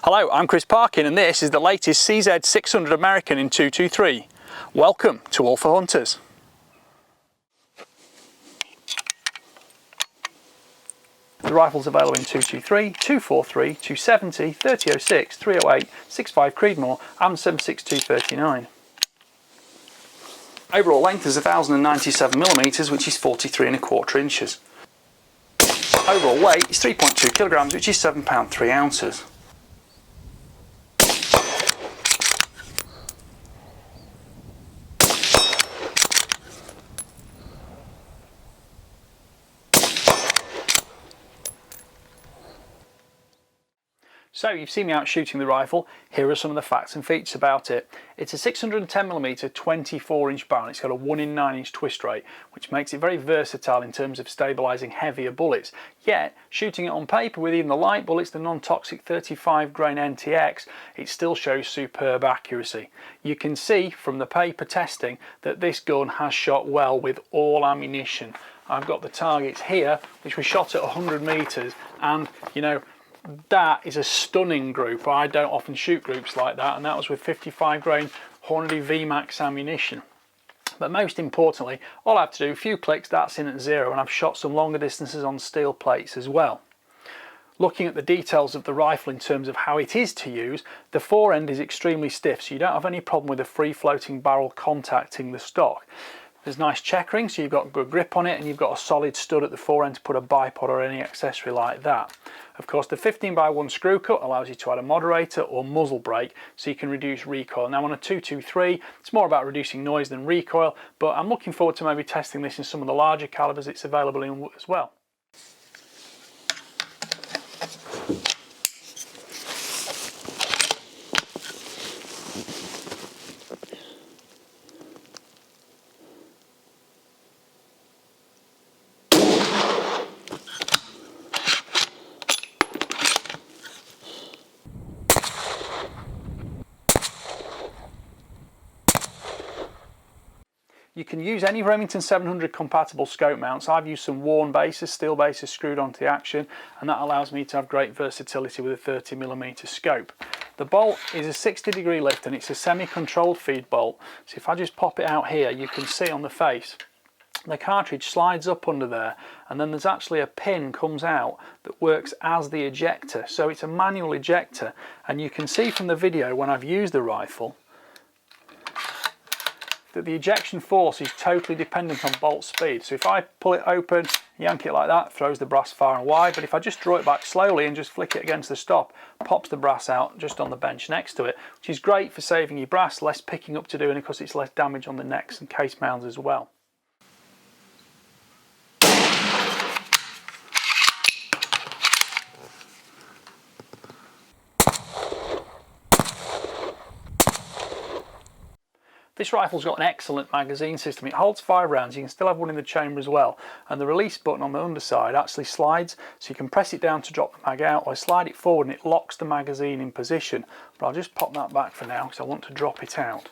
Hello, I'm Chris Parkin and this is the latest CZ600 American in 223. Welcome to All for Hunters. The rifle's available in 223, 243, 270, 3006, 308, 65 Creedmoor and 76239. Overall length is 1097mm, which is 43 1/4 inches. Overall weight is 3.2 kilograms, which is 7 pounds 3 ounces. So you've seen me out shooting the rifle. Here are some of the facts and features about it. It's a 610mm 24-inch barrel. It's got a 1 in 9 inch twist rate, which makes it very versatile in terms of stabilising heavier bullets. Yet, shooting it on paper with even the light bullets, the non-toxic 35 grain NTX, it still shows superb accuracy. You can see from the paper testing that this gun has shot well with all ammunition. I've got the targets here, which were shot at 100 metres, and you know, that is a stunning group. I don't often shoot groups like that, and that was with 55 grain Hornady VMAX ammunition. But most importantly, all I have to do, a few clicks, that's in at 0, and I've shot some longer distances on steel plates as well. Looking at the details of the rifle in terms of how it is to use, the forend is extremely stiff, so you don't have any problem with a free floating barrel contacting the stock. There's nice checkering, so you've got good grip on it, and you've got a solid stud at the forend to put a bipod or any accessory like that. Of course, the 15x1 screw cut allows you to add a moderator or muzzle brake, so you can reduce recoil. Now on a 223, it's more about reducing noise than recoil, but I'm looking forward to maybe testing this in some of the larger calibers it's available in as well. You can use any Remington 700 compatible scope mounts. I've used some worn bases, steel bases screwed onto the action, and that allows me to have great versatility with a 30mm scope. The bolt is a 60-degree lift and it's a semi-controlled feed bolt. So if I just pop it out here, you can see on the face, the cartridge slides up under there, and then there's actually a pin comes out that works as the ejector. So it's a manual ejector, and you can see from the video when I've used the rifle that the ejection force is totally dependent on bolt speed. So if I pull it open, yank it like that, throws the brass far and wide, but if I just draw it back slowly and just flick it against the stop, pops the brass out just on the bench next to it, which is great for saving your brass, less picking up to do, and of course it's less damage on the necks and case mounds as well. This rifle's got an excellent magazine system. It holds 5 rounds, you can still have one in the chamber as well, and the release button on the underside actually slides, so you can press it down to drop the mag out, or slide it forward and it locks the magazine in position. But I'll just pop that back for now because I want to drop it out.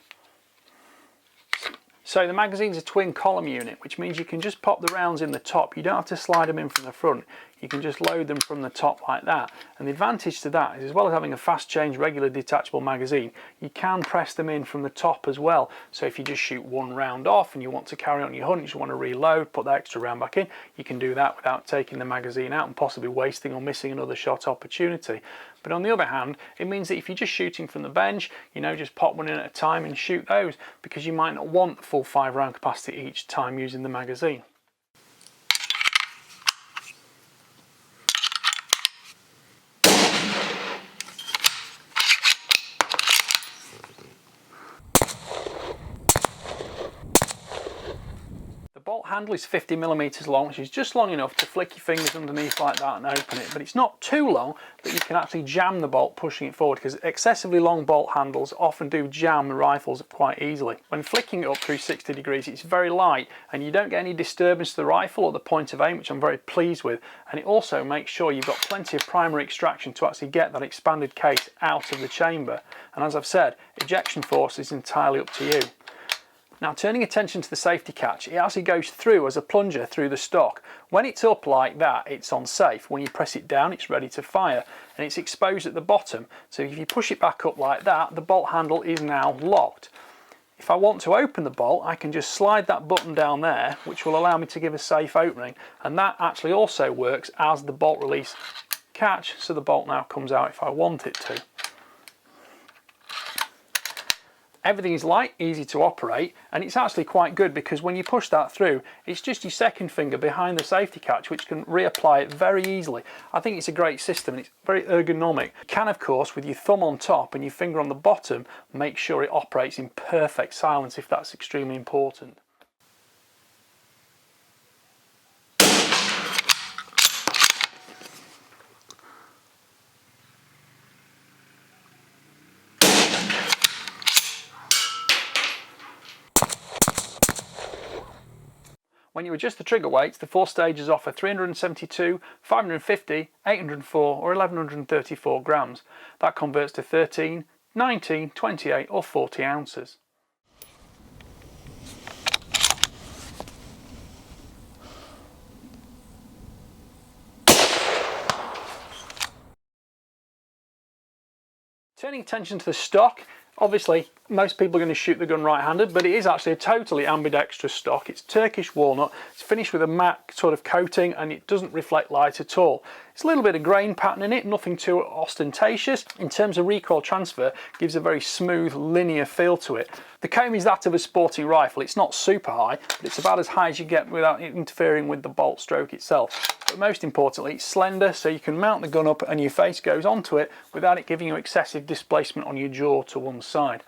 So the magazine's a twin column unit, which means you can just pop the rounds in the top. You don't have to slide them in from the front. You can just load them from the top like that. And the advantage to that is, as well as having a fast change regular detachable magazine, you can press them in from the top as well. So if you just shoot one round off and you want to carry on your hunt, you just want to reload, put that extra round back in, you can do that without taking the magazine out and possibly wasting or missing another shot opportunity. But on the other hand, it means that if you're just shooting from the bench, you know, just pop one in at a time and shoot those, because you might not want the full 5 round capacity each time using the magazine. The bolt handle is 50mm long, which is just long enough to flick your fingers underneath like that and open it, but it's not too long that you can actually jam the bolt pushing it forward, because excessively long bolt handles often do jam the rifles quite easily. When flicking it up through 60 degrees, it's very light and you don't get any disturbance to the rifle or the point of aim, which I'm very pleased with, and it also makes sure you've got plenty of primary extraction to actually get that expanded case out of the chamber. And as I've said, ejection force is entirely up to you. Now, turning attention to the safety catch, it actually goes through as a plunger through the stock. When it's up like that, it's on safe. When you press it down, it's ready to fire, and it's exposed at the bottom. So if you push it back up like that, the bolt handle is now locked. If I want to open the bolt, I can just slide that button down there, which will allow me to give a safe opening, and that actually also works as the bolt release catch, so the bolt now comes out if I want it to. Everything is light, easy to operate, and it's actually quite good because when you push that through, it's just your second finger behind the safety catch which can reapply it very easily. I think it's a great system and it's very ergonomic. You can, of course, with your thumb on top and your finger on the bottom, make sure it operates in perfect silence if that's extremely important. When you adjust the trigger weights, the 4 stages offer 372, 550, 804 or 1134 grams. That converts to 13, 19, 28 or 40 ounces. Turning attention to the stock, obviously most people are going to shoot the gun right-handed, but it is actually a totally ambidextrous stock. It's Turkish walnut, it's finished with a matte sort of coating and it doesn't reflect light at all. It's a little bit of grain pattern in it, nothing too ostentatious. In terms of recoil transfer, it gives a very smooth linear feel to it. The comb is that of a sporting rifle. It's not super high, but it's about as high as you get without interfering with the bolt stroke itself. But most importantly, it's slender, so you can mount the gun up and your face goes onto it without it giving you excessive displacement on your jaw to one side.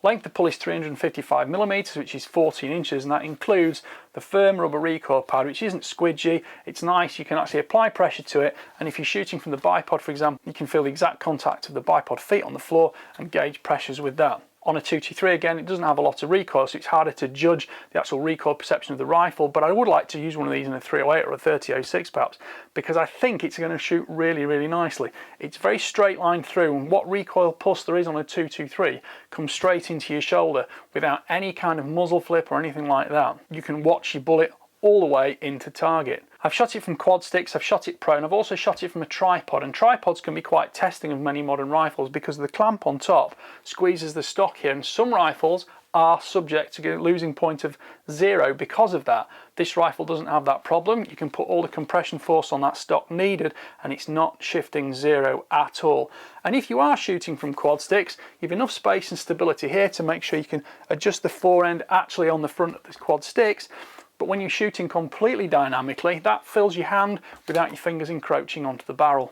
Length of pull is 355mm, which is 14 inches, and that includes the firm rubber recoil pad, which isn't squidgy. It's nice, you can actually apply pressure to it, and if you're shooting from the bipod, for example, you can feel the exact contact of the bipod feet on the floor and gauge pressures with that. On a 223, again, it doesn't have a lot of recoil, so it's harder to judge the actual recoil perception of the rifle, but I would like to use one of these in a 308 or a 3006 perhaps, because I think it's going to shoot really, really nicely. It's very straight line through, and what recoil pulse there is on a 223 comes straight into your shoulder without any kind of muzzle flip or anything like that. You can watch your bullet all the way into target. I've shot it from quad sticks, I've shot it prone, I've also shot it from a tripod, and tripods can be quite testing of many modern rifles because the clamp on top squeezes the stock here, and some rifles are subject to a losing point of 0 because of that. This rifle doesn't have that problem. You can put all the compression force on that stock needed and it's not shifting 0 at all. And if you are shooting from quad sticks, you have enough space and stability here to make sure you can adjust the forend actually on the front of the quad sticks. But when you're shooting completely dynamically, that fills your hand without your fingers encroaching onto the barrel.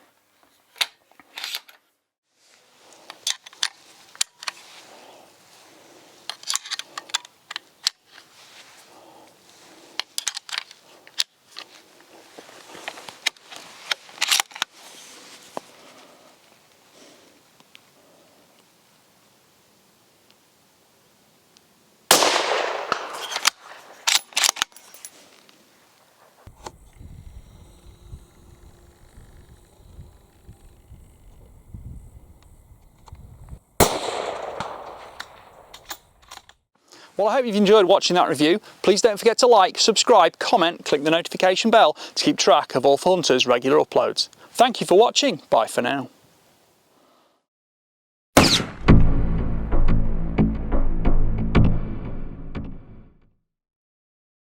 Well, I hope you've enjoyed watching that review. Please don't forget to like, subscribe, comment, click the notification bell to keep track of all Hunters' regular uploads. Thank you for watching. Bye for now.